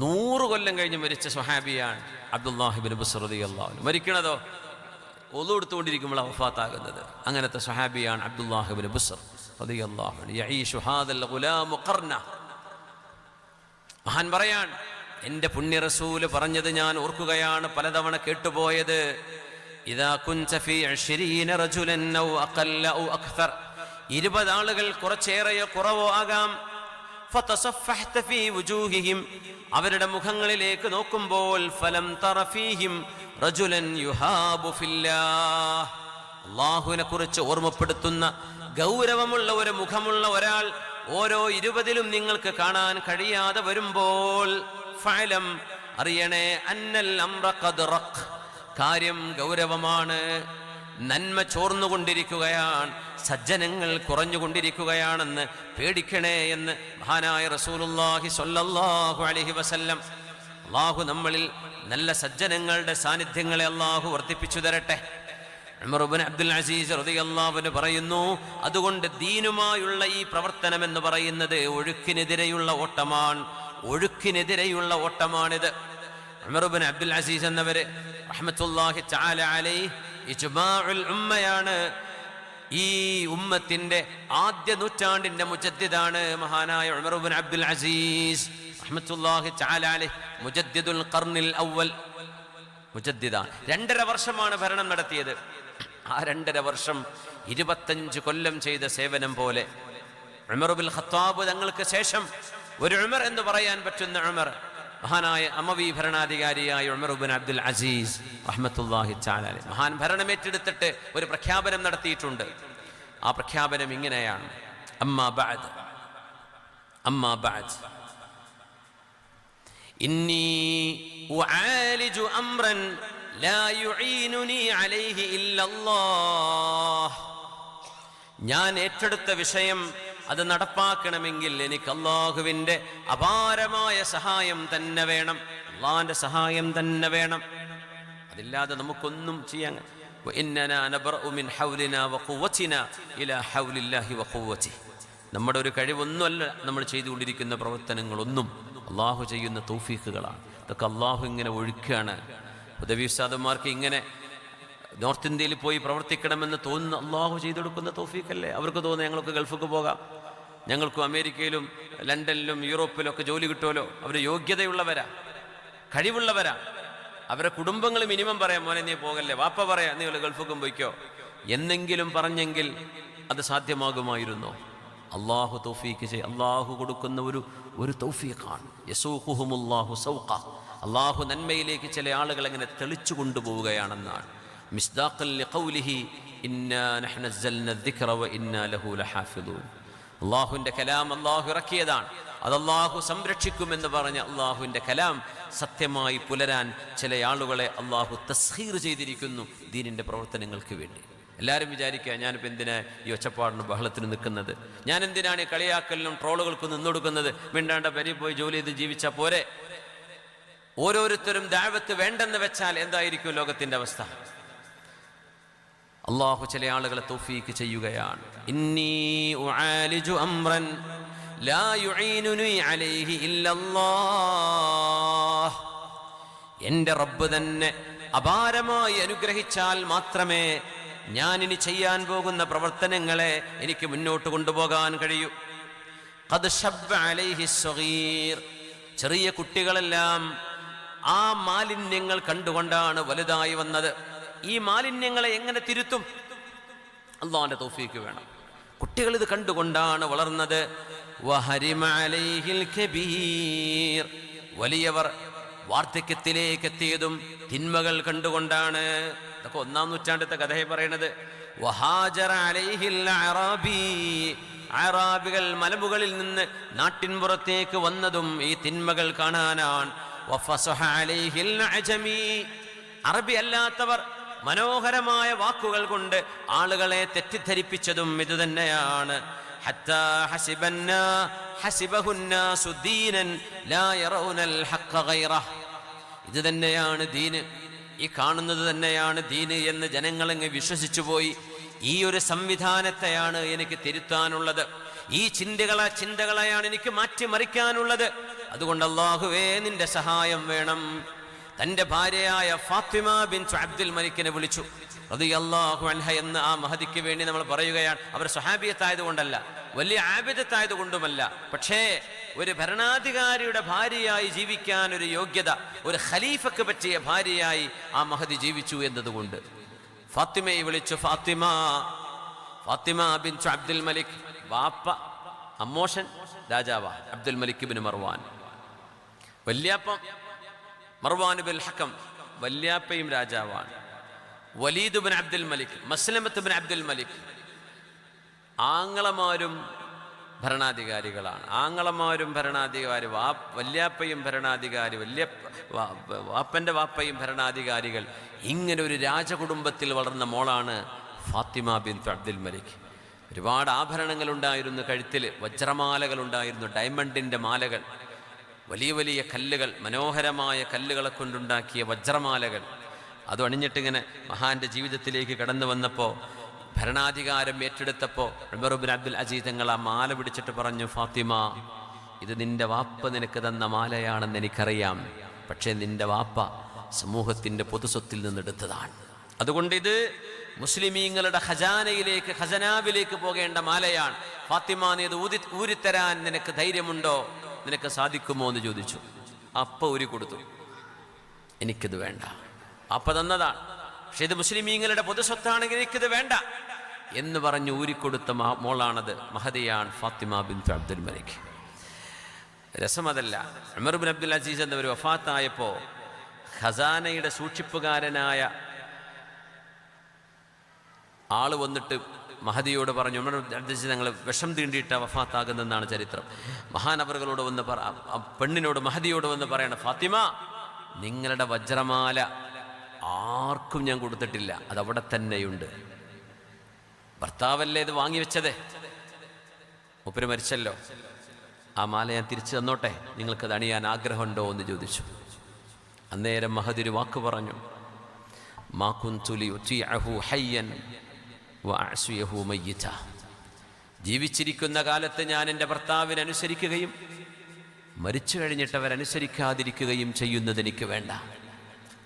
Speaker 1: 100 കൊല്ലം കഴിഞ്ഞ് മരിച്ച സ്വഹാബിയാണ് അബ്ദുല്ലാഹിബ്നു ബുസ്ർ റളിയല്ലാഹു അൻഹു. മരിക്കണതോ ഒളു എടുത്തുകൊണ്ടിരിക്കുമ്പോഴാണ് വഫാത്താകുന്നത്. അങ്ങനത്തെ സ്വഹാബിയാണ് അബ്ദുല്ലാഹിബ്നു ബുസ്ർ റളിയല്ലാഹു അൻഹു. യഈഷു ഹാദൽ ഗുലാമു ഖർനാ. മഹാൻ പറയാൻ, എന്റെ പുണ്യ റസൂല് പറഞ്ഞത് ഞാൻ ഓർക്കുകയാണ്, പലതവണ കേട്ടുപോയത്. ഇദാ കുൻത ഫീ 20 റജുലൻ ഔ അഖല്ല ഔ അക്തർ, 20 ആളുകൾ കുറച്ചേറെയോ കുറവോ ആകാം. ഫതസഫഹ്ത ഫീ വുജൂഹിഹിം, അവരുടെ മുഖങ്ങളിലേക്ക് നോക്കുമ്പോൾ, ഫലം തറ ഫീഹിം റജുലൻ യുഹാബു ഫില്ലാഹ്, അല്ലാഹുവിനെ കുറിച്ച് ഓർമ്മപ്പെടുത്തുന്ന ഗൗരവമുള്ള ഒരു മുഖമുള്ള ഒരാൾ ഓരോ 20ലും നിങ്ങൾക്ക് കാണാൻ കഴിയാതെ വരുമ്പോൾ, ഫഅലം, അറിയണേ, അന്നൽ അംറ ഖദ് റഖ്, കാര്യം ഗൗരവമാണ്, നന്മ ചോർന്നുകൊണ്ടിരിക്കുകയാണ്, സജ്ജനങ്ങൾ കുറഞ്ഞുകൊണ്ടിരിക്കുകയാണെന്ന് പേടിക്കണേ എന്ന് മഹാനായ റസൂലുള്ളാഹി സ്വല്ലല്ലാഹു അലൈഹി വസല്ലം. അള്ളാഹു നമ്മളിൽ നല്ല സജ്ജനങ്ങളുടെ സാന്നിധ്യങ്ങളെ അള്ളാഹു വർദ്ധിപ്പിച്ചു തരട്ടെ. ഉമർ ഇബ്നു അബ്ദുൽ അസീസ് റളിയല്ലാഹു അൻഹു പറയുന്നു, അതുകൊണ്ട് ദീനുമായുള്ള ഈ പ്രവർത്തനം എന്ന് പറയുന്നത് ഒഴുക്കിനെതിരെയുള്ള ഓട്ടമാണ്, ഒഴുക്കിനെതിരെയുള്ള ഓട്ടമാണിത്. ഉമർ ഇബ്നു അബ്ദുൽ അസീസ് എന്നവര് റഹ്മത്തുള്ളാഹി തആല അലൈഹി ഇജ്മാഉൽ ഉമ്മയാണ്. ഈ ഉമ്മത്തിന്റെ ആദ്യ നൂറ്റാണ്ടിന്റെ മുജദ്ദിദാണ് മഹാനായ ഉമർ ഇബ്നു അബ്ദുൽ അസീസ് റഹ്മത്തുള്ളാഹി തആല അലൈഹി. മുജദ്ദിദുൽ ഖർനിൽ അവ്വൽ മുജദ്ദിദാണ്. 2.5 വർഷമാണ് ഭരണം നടത്തിയത്. ആ 2.5 വർഷം 25 കൊല്ലം ചെയ്ത സേവനം പോലെ. ഉമർ ഇബ്നുൽ ഖത്താബ് തങ്ങൾക്ക് ശേഷം ഒരു ഉമർ എന്ന് പറയാൻ പറ്റുന്ന ഉമർ മഹാനായ അമവി ഭരണാധികാരിയായ ഉമർ ഇബ്നു അബ്ദുൽ അസീസ് റഹ്മത്തുള്ളാഹി തആല അലൈഹി മഹാൻ ഭരണമേറ്റെടുത്തിട്ട് ഒരു പ്രഖ്യാപനം നടത്തിയിട്ടുണ്ട്. ആ പ്രഖ്യാപനം ഇങ്ങനെയാണ്: അമ്മാ ബഅദ് ഇന്നി ഉആലിജു അംറൻ ലാ യുഈനുനി അലൈഹി ഇല്ലല്ലാഹ്. ഞാൻ ഏറ്റെടുത്ത വിഷയം അത് നടപ്പാക്കണമെങ്കിൽ എനിക്ക് അള്ളാഹുവിൻ്റെ അപാരമായ സഹായം തന്നെ വേണം, അള്ളാഹിന്റെ സഹായം തന്നെ വേണം. അതില്ലാതെ നമുക്കൊന്നും ചെയ്യാൻ. നമ്മുടെ ഒരു കഴിവൊന്നുമല്ല നമ്മൾ ചെയ്തുകൊണ്ടിരിക്കുന്ന പ്രവർത്തനങ്ങളൊന്നും, അള്ളാഹു ചെയ്യുന്ന തൗഫീഖുകളാണ്. ഇതൊക്കെ അള്ളാഹു ഇങ്ങനെ ഒഴുക്കുകയാണ്. ഉദവി ഉസ്താദന്മാർക്ക് ഇങ്ങനെ നോർത്ത് ഇന്ത്യയിൽ പോയി പ്രവർത്തിക്കണമെന്ന് തോന്നുന്ന അള്ളാഹു ചെയ്തെടുക്കുന്ന തൗഫീഖല്ലേ. അവർക്ക് തോന്നുന്നു ഞങ്ങൾക്ക് ഗൾഫിക്ക് പോകാം, ഞങ്ങൾക്കും അമേരിക്കയിലും ലണ്ടനിലും യൂറോപ്പിലൊക്കെ ജോലി കിട്ടുമല്ലോ. അവർ യോഗ്യതയുള്ളവരാ, കഴിവുള്ളവരാ. അവരെ കുടുംബങ്ങൾ മിനിമം പറയാം, മോനെ നീ പോകല്ലേ, വാപ്പ പറയാം നീ ഗൾഫിക്കും പോയിക്കോ എന്നെങ്കിലും പറഞ്ഞെങ്കിൽ അത് സാധ്യമാകുമായിരുന്നോ? അള്ളാഹു തൗഫീഖ് ചെയ്യും. അള്ളാഹു കൊടുക്കുന്ന ഒരു തൗഫീഖാണ്. യസൂഖുഹുമുല്ലാഹു സൗഖ. അള്ളാഹു നന്മയിലേക്ക് ചില ആളുകൾ അങ്ങനെ തെളിച്ചു കൊണ്ടുപോവുകയാണെന്നാണ്. മിസ്ദാഖൻ ലിഖൗലിഹി ഇന്നാ നഹ്നു നസ്സൽന الذിക്റ വഇന്നാ ലഹു ലഹാഫിദൂൻ. അള്ളാഹുവിൻ്റെ കലാം അള്ളാഹു ഇറക്കിയതാണ്, അത് അള്ളാഹു സംരക്ഷിക്കുമെന്ന് പറഞ്ഞ അള്ളാഹുവിൻ്റെ കലാം സത്യമായി പുലരാൻ ചില ആളുകളെ അള്ളാഹു തസ്ഖീർ ചെയ്തിരിക്കുന്നു ദീനിൻ്റെ പ്രവർത്തനങ്ങൾക്ക് വേണ്ടി. എല്ലാവരും വിചാരിക്കുക, ഞാനിപ്പോൾ എന്തിനാ ഈ ഒച്ചപ്പാടിനും ബഹളത്തിന് നിൽക്കുന്നത്, ഞാൻ എന്തിനാണ് ഈ കളിയാക്കലിനും ട്രോളുകൾക്കും നിന്നൊടുക്കുന്നത്, മിണ്ടാണ്ട പരി പോയി ജോലി ചെയ്ത് ജീവിച്ചാൽ പോരെ. ഓരോരുത്തരും ദഅവത്ത് വേണ്ടെന്ന് വെച്ചാൽ എന്തായിരിക്കും ലോകത്തിൻ്റെ അവസ്ഥ? അള്ളാഹു ചില ആളുകളെ തൗഫീഖ് ചെയ്യുകയാണ്. ഇന്നി ഉആലിജു അംറൻ ലാ യുഈനുനി അലൈഹി ഇല്ലല്ലാഹ്. എൻ്റെ റബ്ബ് തന്നെ അപാരമായി അനുഗ്രഹിച്ചാൽ മാത്രമേ ഞാനിനി ചെയ്യാൻ പോകുന്ന പ്രവർത്തനങ്ങളെ എനിക്ക് മുന്നോട്ട് കൊണ്ടുപോകാൻ കഴിയൂ. ഖദ് ശബ്ബ അലൈഹി സ്വഗീർ. ചെറിയ കുട്ടികളെല്ലാം ആ മാലിന്യങ്ങൾ കണ്ടുകൊണ്ടാണ് വലുതായി വന്നത്. ഈ മാലിന്യങ്ങളെ എങ്ങനെ തിരുത്തും? അല്ലാഹുവിന്റെ തൗഫീഖ് വേണം. കുട്ടികൾ ഇത് കണ്ടുകൊണ്ടാണ് വളർന്നത്. വഹരിമ അലൈഹിൽ കബീർ. വലിയവർ വാർദ്ധക്യത്തിലേക്ക് എത്തിയതും തിന്മകൾ കണ്ടുകൊണ്ടാണ്. ഇതൊക്കെ 1-ാം നൂറ്റാണ്ടത്തെ കഥയെ പറയണത്. വഹാജറ അലൈഹിൽ അറാബി. അറാബികൾ മലമുകളിൽ നിന്ന് നാട്ടിൻപുറത്തേക്ക് വന്നതും ഈ തിന്മകൾ കാണാനാണ്. വഫസഹ അലൈഹിൽ അജമി. അറബി അല്ലാത്തവർ മനോഹരമായ വാക്കുകൾ കൊണ്ട് ആളുകളെ തെറ്റിദ്ധരിപ്പിച്ചതും ഇതുതന്നെയാണ്. ഹത്താ ഹസിബഹുന്നാസു ദീനൻ ലാ യറൗനൽ ഹഖ്ഖ ഗൈറഹ. ഇത് തന്നെയാണ് ദീന്, ഈ കാണുന്നത് തന്നെയാണ് ദീന് എന്ന് ജനങ്ങളങ്ങ് വിശ്വസിച്ചു പോയി. ഈ ഒരു സംവിധാനത്തെയാണ് എനിക്ക് തിരുത്താനുള്ളത്, ഈ ചിന്തകളെയാണ് എനിക്ക് മാറ്റിമറിക്കാനുള്ളത്. അതുകൊണ്ട് അല്ലാഹുവേ നിന്റെ സഹായം വേണം. തൻ്റെ ഭാര്യയായ ഫാത്തിമ ബിൻത് അബ്ദുൽ മലിക്കിനെ വിളിച്ചു റളിയല്ലാഹു അൻഹ എന്ന ആ മഹദിക്ക് വേണ്ടി നമ്മൾ പറയുകയാണ്. അവർ സ്വഹാബിയത്തായതുകൊണ്ടല്ല, വലിയ ആബിദത്തായതുകൊണ്ടുമല്ല, പക്ഷേ ഒരു ഭരണാധികാരിയുടെ ഭാര്യയായി ജീവിക്കാൻ ഒരു യോഗ്യത, ഒരു ഖലീഫക്ക് പറ്റിയ ഭാര്യയായി ആ മഹദി ജീവിച്ചു എന്നതുകൊണ്ട് ഫാത്തിമയെ വിളിച്ചു. ഫാത്തിമ ബിൻത് അബ്ദുൽ മലിക്, വാപ്പ അമ്മോഷൻ രാജാവാ അബ്ദുൽ മലിക് ബിൻ മർവാൻ. വല്യാപ്പം മർവാൻ ബിൻ ഹക്കം, വല്യാപ്പയും രാജാവാണ്. Walid bin Abdul Malik, Maslamat bin Abdul Malik, ആങ്ങളമാരും ഭരണാധികാരികളാണ്. ആങ്ങളമാരും ഭരണാധികാരി, വല്യാപ്പയും ഭരണാധികാരി, വാപ്പൻ്റെ വാപ്പയും ഭരണാധികാരികൾ. ഇങ്ങനെ ഒരു രാജകുടുംബത്തിൽ വളർന്ന മോളാണ് ഫാത്തിമ ബിൻത് അബ്ദുൽ മലിക്. ഒരുപാട് ആഭരണങ്ങളുണ്ടായിരുന്നു, കഴുത്തിൽ വജ്രമാലകളുണ്ടായിരുന്നു, ഡയമണ്ടിൻ്റെ മാലകൾ, വലിയ വലിയ കല്ലുകൾ, മനോഹരമായ കല്ലുകളെ കൊണ്ടുണ്ടാക്കിയ വജ്രമാലകൾ. അത് അണിഞ്ഞിട്ടിങ്ങനെ മഹാന്റെ ജീവിതത്തിലേക്ക് കടന്നു വന്നപ്പോൾ, ഭരണാധികാരം ഏറ്റെടുത്തപ്പോൾ ഉമർ ഇബ്നു അബ്ദുൽ അസീസ് തങ്ങൾ ആ മാല പിടിച്ചിട്ട് പറഞ്ഞു, ഫാത്തിമ, ഇത് നിന്റെ വാപ്പ നിനക്ക് തന്ന മാലയാണെന്ന് എനിക്കറിയാം, പക്ഷേ നിന്റെ വാപ്പ സമൂഹത്തിൻ്റെ പൊതുസ്വത്തിൽ നിന്നെടുത്തതാണ്. അതുകൊണ്ട് ഇത് മുസ്ലിമീങ്ങളുടെ ഖജനാവിലേക്ക് പോകേണ്ട മാലയാണ്. ഫാത്തിമ, നീ ഇത് ഊരിത്തരാൻ നിനക്ക് ധൈര്യമുണ്ടോ, നിനക്ക് സാധിക്കുമോ എന്ന് ചോദിച്ചു. അപ്പ ഊരി കൊടുത്തു. എനിക്കിത് വേണ്ട, അപ്പ തന്നതാണ്, പക്ഷെ ഇത് മുസ്ലിമീങ്ങളുടെ പൊതുസ്വത്താണെങ്കിൽ എനിക്കിത് വേണ്ട എന്ന് പറഞ്ഞ് ഊരിക്കൊടുത്ത മോളാണത്. മഹദിയാണ് ഫാത്തിമ ബിൻത് അബ്ദുൽ മലിക്. രസമതല്ല, ഉമർ ഇബ്നു അബ്ദുൽ അസീസ് എന്നവർ വഫാത്തായപ്പോൾ ഖസാനയുടെ സൂക്ഷിപ്പുകാരനായ ആള് വന്നിട്ട് മഹദിയോട് പറഞ്ഞു, ഉമർ ഇബ്നു അബ്ദുൽ അസീസ് ഞങ്ങൾ വിഷം തീണ്ടിയിട്ട് വഫാത്താകുന്നെന്നാണ് ചരിത്രം. മഹാനവറുകളോട് വന്ന് പെണ്ണിനോട്, മഹദിയോട് വന്ന് പറയണം, ഫാത്തിമ, നിങ്ങളുടെ വജ്രമാല ആർക്കും ഞാൻ കൊടുത്തിട്ടില്ല, അതവിടെ തന്നെയുണ്ട്. ഭർത്താവല്ലേ ഇത് വാങ്ങിവെച്ചത്, മൂപ്പര് മരിച്ചല്ലോ, ആ മാല ഞാൻ തിരിച്ചു തന്നോട്ടെ, നിങ്ങൾക്കത് അണിയാൻ ആഗ്രഹമുണ്ടോ എന്ന് ചോദിച്ചു. അന്നേരം മഹദി ഒരു വാക്ക് പറഞ്ഞു, മാ കുന്തു ലിയുതിഅഹു ഹയ്യൻ വഅഅസിയഹു മയ്യിത. ജീവിച്ചിരിക്കുന്ന കാലത്ത് ഞാൻ എൻ്റെ ഭർത്താവിനെ അനുസരിക്കുകയും മരിച്ചു കഴിഞ്ഞിട്ട് അവരനുസരിക്കാതിരിക്കുകയും ചെയ്യുന്നത് എനിക്ക് വേണ്ട.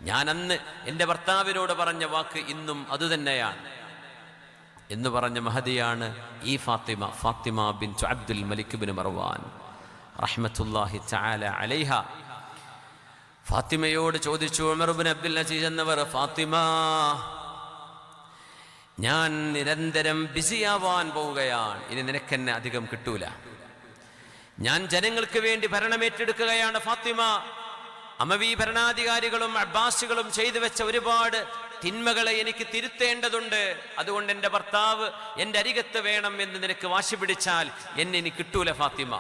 Speaker 1: ഞാൻ അന്ന് എൻ്റെ ഭർത്താവിനോട് പറഞ്ഞ വാക്ക് ഇന്നും അതുതന്നെയാണ് എന്ന് പറഞ്ഞ മഹദിയാണ് ഈ ഫാത്തിമ ബിൻതു അബ്ദുൽ മലിക് ഇബ്നു മർവാൻ റഹ്മത്തുള്ളാഹി തആല അലൈഹ. ഫാത്തിമയോട് ചോദിച്ചു ഉമർ ഇബ്നു അബ്ദുൽ അസീസ് എന്നവർ, ഫാത്തിമ, ഞാൻ നിരന്തരം ബിസിയാവാൻ പോവുകയാണ്, ഇനി നിനക്കെന്നെ അധികം കിട്ടൂല, ഞാൻ ജനങ്ങൾക്ക് വേണ്ടി ഭരണമേറ്റെടുക്കുകയാണ് ഫാത്തിമ. അമവി ഭരണാധികാരികളും അബ്ബാസികളും ചെയ്തു വെച്ച ഒരുപാട് തിന്മകളെ എനിക്ക് തിരുത്തേണ്ടതുണ്ട്. അതുകൊണ്ട് എൻ്റെ ഭർത്താവ് എൻ്റെ അരികത്ത് വേണം എന്ന് നിനക്ക് വാശി പിടിച്ചാൽ എന്നെ ഇനി കിട്ടൂല ഫാത്തിമ.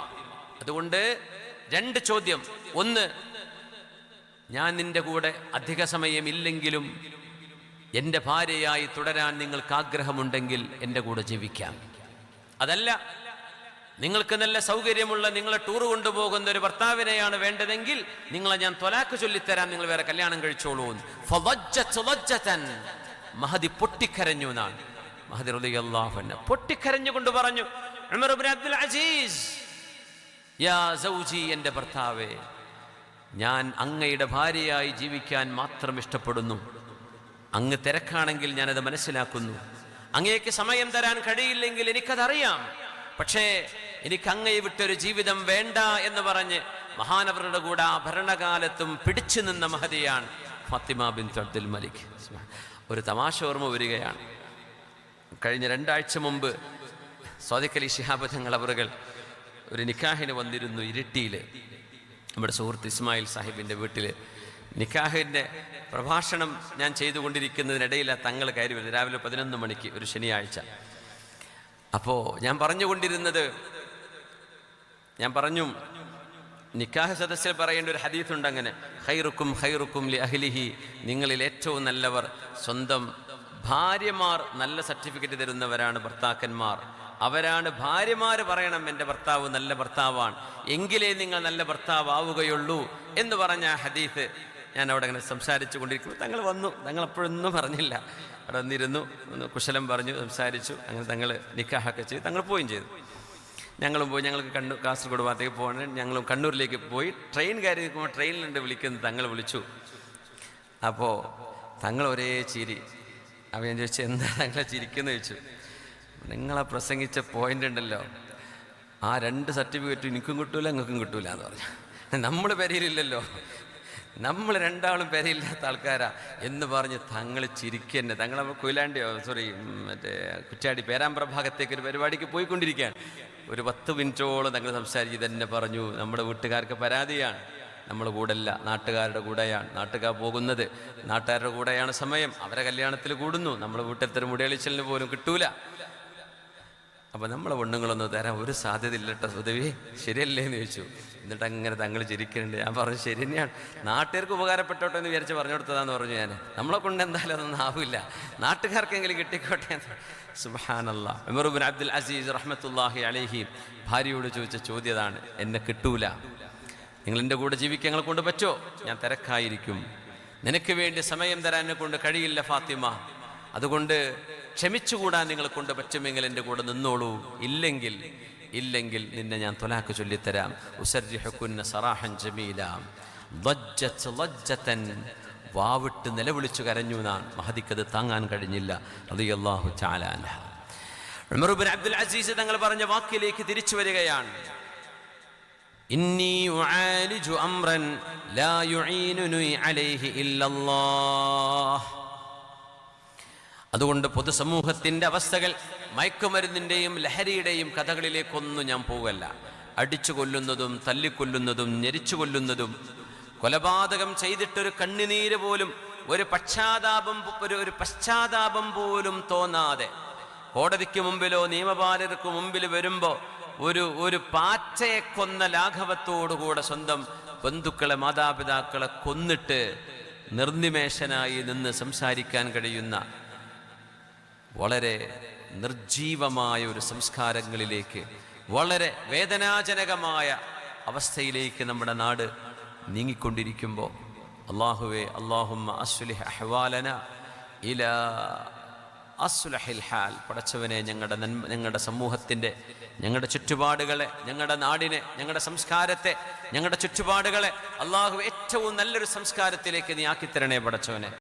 Speaker 1: അതുകൊണ്ട് രണ്ട് ചോദ്യം. ഒന്ന്, ഞാൻ നിന്റെ കൂടെ അധിക സമയം ഇല്ലെങ്കിലും എൻ്റെ ഭാര്യയായി തുടരാൻ നിങ്ങൾക്ക് ആഗ്രഹമുണ്ടെങ്കിൽ എൻ്റെ കൂടെ ജീവിക്കാം. അതല്ല, നിങ്ങൾക്ക് നല്ല സൗകര്യമുള്ള, നിങ്ങളെ ടൂർ കൊണ്ടുപോകുന്ന ഒരു ഭർത്താവിനെയാണ് വേണ്ടതെങ്കിൽ നിങ്ങളെ ഞാൻ ത്വലാഖ് ചൊല്ലിത്തരാം, നിങ്ങൾ വേറെ കല്യാണം കഴിച്ചോളൂ. മഹദി പൊട്ടിക്കരഞ്ഞു എന്നാണ്. മഹദി റളിയല്ലാഹു അൻഹു പൊട്ടിക്കരഞ്ഞുകൊണ്ട് പറഞ്ഞു, ഉമർ ഇബ്നു അബ്ദുൽ അസീസ്, യാ സൗജി, എൻ്റെ ഭർത്താവേ, ഞാൻ അങ്ങയുടെ ഭാര്യയായി ജീവിക്കാൻ മാത്രം ഇഷ്ടപ്പെടുന്നു. അങ്ങ് തിരക്കാണെങ്കിൽ ഞാനത് മനസ്സിലാക്കുന്നു. അങ്ങേക്ക് സമയം തരാൻ കഴിയില്ലെങ്കിൽ എനിക്കതറിയാം. പക്ഷേ എനിക്ക് അങ്ങയെ വിട്ടൊരു ജീവിതം വേണ്ട എന്ന് പറഞ്ഞ് മഹാനവരുടെ കൂടെ ആ ഭരണകാലത്തും പിടിച്ചു നിന്ന മഹദിയാണ് ഫാത്തിമ ബിൻത് അബ്ദുൽ മലിക്. ഒരു തമാശ ഓർമ്മ വരികയാണ്. കഴിഞ്ഞ 2 ആഴ്ച മുമ്പ് സ്വാദിഖ് അലി ശിഹാബ് തങ്ങൾ അവറുകൾ ഒരു നിക്കാഹിന് വന്നിരുന്നു ഇരിട്ടിയിൽ. നമ്മുടെ സുഹൃത്ത് ഇസ്മായിൽ സാഹിബിൻ്റെ വീട്ടിൽ നിക്കാഹിൻ്റെ പ്രഭാഷണം ഞാൻ ചെയ്തുകൊണ്ടിരിക്കുന്നതിനിടയിൽ തങ്ങൾ കയറി വരുന്നത് രാവിലെ 11 മണിക്ക് ഒരു ശനിയാഴ്ച. അപ്പോൾ ഞാൻ പറഞ്ഞുകൊണ്ടിരുന്നത്, ഞാൻ പറഞ്ഞു, നിക്കാഹ് സദസ്സിൽ പറയേണ്ട ഒരു ഹദീസുണ്ട്, അങ്ങനെ ഖൈറുക്കും ഖൈറുക്കും ലി അഹ്ലിഹി, നിങ്ങളിൽ ഏറ്റവും നല്ലവർ സ്വന്തം ഭാര്യമാർ നല്ല സർട്ടിഫിക്കറ്റ് തരുന്നവരാണ് ഭർത്താക്കന്മാർ. അവരാണ് ഭാര്യമാർ പറയണം എൻ്റെ ഭർത്താവ് നല്ല ഭർത്താവാണ്, എങ്കിലേ നിങ്ങൾ നല്ല ഭർത്താവ് ആവുകയുള്ളൂ എന്ന് പറഞ്ഞ ആ ഹദീസ് ഞാൻ അവിടെ അങ്ങനെ സംസാരിച്ചു കൊണ്ടിരിക്കുമ്പോൾ തങ്ങൾ വന്നു. തങ്ങൾ അപ്പോഴൊന്നും പറഞ്ഞില്ല, അവിടെ വന്നിരുന്നു, ഒന്ന് കുശലം പറഞ്ഞു, സംസാരിച്ചു. അങ്ങനെ തങ്ങൾ നിക്കാഹൊക്കെ ചെയ്തു, തങ്ങൾ പോവുകയും ചെയ്തു. ഞങ്ങളും പോയി. ഞങ്ങൾക്ക് കാസർഗോഡ് ഭാഗത്തേക്ക് പോകണം. ഞങ്ങളും കണ്ണൂരിലേക്ക് പോയി. ട്രെയിൻ കയറി നിൽക്കുമ്പോൾ ട്രെയിനിലുണ്ട് വിളിക്കുന്നത്, തങ്ങൾ വിളിച്ചു. അപ്പോൾ തങ്ങൾ ഒരേ ചിരി. അപ്പോൾ ഞാൻ ചോദിച്ചു, എന്താ തങ്ങളെ ചിരിക്കുന്നു ചോദിച്ചു. നിങ്ങളെ പ്രസംഗിച്ച പോയിന്റ് ഉണ്ടല്ലോ, ആ 2 സർട്ടിഫിക്കറ്റ് എനിക്കും കിട്ടൂല നിങ്ങൾക്കും കിട്ടൂല എന്ന് പറഞ്ഞു. നമ്മൾ പെരയിലില്ലല്ലോ, നമ്മൾ 2 ആളും പെരയില്ലാത്ത ആൾക്കാരാ എന്ന് പറഞ്ഞ് തങ്ങൾ ചിരിക്കന്നെ. തങ്ങൾ കൊയിലാണ്ടിയോ മറ്റേ കുറ്റാടി പേരാമ്പ്ര ഭാഗത്തേക്ക് ഒരു പരിപാടിക്ക് പോയിക്കൊണ്ടിരിക്കുകയാണ്. ഒരു 10 മിനിറ്റോളം തങ്ങൾ സംസാരിച്ച് തന്നെ പറഞ്ഞു, നമ്മുടെ വീട്ടുകാർക്ക് പരാതിയാണ്, നമ്മൾ കൂടല്ല, നാട്ടുകാരുടെ കൂടെയാണ്. നാട്ടുകാർ പോകുന്നത് നാട്ടുകാരുടെ കൂടെയാണ് സമയം, അവരെ കല്യാണത്തിൽ കൂടുന്നു, നമ്മൾ വീട്ടിലത്തെ മുടിയളിച്ചലിന് പോലും കിട്ടൂല. അപ്പം നമ്മളെ പെണ്ണുങ്ങളൊന്നും തരാൻ ഒരു സാധ്യത ഇല്ല കേട്ടോ ഉദവി, ശരിയല്ലേ എന്ന് ചോദിച്ചു. എന്നിട്ട് അങ്ങനെ തങ്ങൾ ചിരിക്കുന്നുണ്ട്. ഞാൻ പറഞ്ഞു ശരി തന്നെയാണ്, നാട്ടുകാർക്ക് ഉപകാരപ്പെട്ടോട്ടെ എന്ന് വിചാരിച്ച് പറഞ്ഞു കൊടുത്തതാന്ന് പറഞ്ഞു ഞാൻ. നമ്മളെ കൊണ്ട് എന്തായാലും അതൊന്നും ആവില്ല, നാട്ടുകാർക്കെങ്കിലും കിട്ടിക്കോട്ടെ. സുബ്ഹാനല്ലാഹ്. ഉമർ ഇബ്നു അബ്ദുൽ അസീസ് റഹ്മത്തുള്ളാഹി അലൈഹി ഭാര്യയോട് ചോദിച്ച ചോദ്യതാണ്, എന്നെ കിട്ടൂല, നിങ്ങൾ എൻ്റെ കൂടെ ജീവിക്കാൻ ഞങ്ങളെ കൊണ്ട് പറ്റോ? ഞാൻ തിരക്കായിരിക്കും, നിനക്ക് വേണ്ടി സമയം തരാൻ എന്നെ കൊണ്ട് കഴിയില്ല ഫാത്തിമ, അതുകൊണ്ട് ക്ഷമിച്ചുകൂടാൻ നിങ്ങളെ കൊണ്ട് പറ്റുമെങ്കിൽ എൻ്റെ കൂടെ നിന്നോളൂ, ഇല്ലെങ്കിൽ നിന്നെ ഞാൻ ത്വലാഖ് ചൊല്ലിത്തരാം. ഉസർരിഹുകുന്ന സറാഹൻ ജമീല ലജ്ജത്ത് ലജ്ജതൻ, വാവിട്ട് നിലവിളിച്ചു കരഞ്ഞു നാൻ. മഹദിക്കത് താങ്ങാൻ കഴിഞ്ഞില്ല റളിയല്ലാഹു തആല അൻഹ. ഉമർ ഇബ്നു അബ്ദുൽ അസീസ് തങ്ങൾ പറഞ്ഞ വാക്കിലേക്ക് തിരിച്ചു വരികയാണ്. ഇന്നി ഉആലിജു അംറൻ ലാ യുഈനുനി അലൈഹി ഇല്ലല്ലാഹ്. അതുകൊണ്ട് പൊതുസമൂഹത്തിൻ്റെ അവസ്ഥകൾ മയക്കുമരുന്നിൻ്റെയും ലഹരിയുടെയും കഥകളിലേക്കൊന്നും ഞാൻ പോകല്ല. അടിച്ചു കൊല്ലുന്നതും തല്ലിക്കൊല്ലുന്നതും ഞെരിച്ചു കൊല്ലുന്നതും, കൊലപാതകം ചെയ്തിട്ടൊരു കണ്ണുനീര് പോലും, ഒരു പശ്ചാത്താപം പോലും തോന്നാതെ കോടതിക്ക് മുമ്പിലോ നിയമപാലകർക്ക് മുമ്പിൽ വരുമ്പോൾ ഒരു പാറ്റയെ കൊന്ന ലാഘവത്തോടുകൂടെ സ്വന്തം ബന്ധുക്കളെ മാതാപിതാക്കളെ കൊന്നിട്ട് നിർനിമേഷനായി നിന്ന് സംസാരിക്കാൻ കഴിയുന്ന വളരെ നിർജീവമായ ഒരു സംസ്കാരങ്ങളിലേക്ക്, വളരെ വേദനാജനകമായ അവസ്ഥയിലേക്ക് നമ്മുടെ നാട് നീങ്ങിക്കൊണ്ടിരിക്കുമ്പോൾ അല്ലാഹുവേ, അല്ലാഹുമ്മ അസ്ലിഹ് അഹ്വാലന ഇലാ അസ്ലഹിൽ ഹാൽ. പടച്ചവനെ, ഞങ്ങളുടെ സമൂഹത്തിൻ്റെ, ഞങ്ങളുടെ ചുറ്റുപാടുകളെ, ഞങ്ങളുടെ നാടിനെ, ഞങ്ങളുടെ സംസ്കാരത്തെ, ഞങ്ങളുടെ ചുറ്റുപാടുകളെ അല്ലാഹു ഏറ്റവും നല്ലൊരു സംസ്കാരത്തിലേക്ക് നീ ആക്കിത്തരണേ പടച്ചവനെ.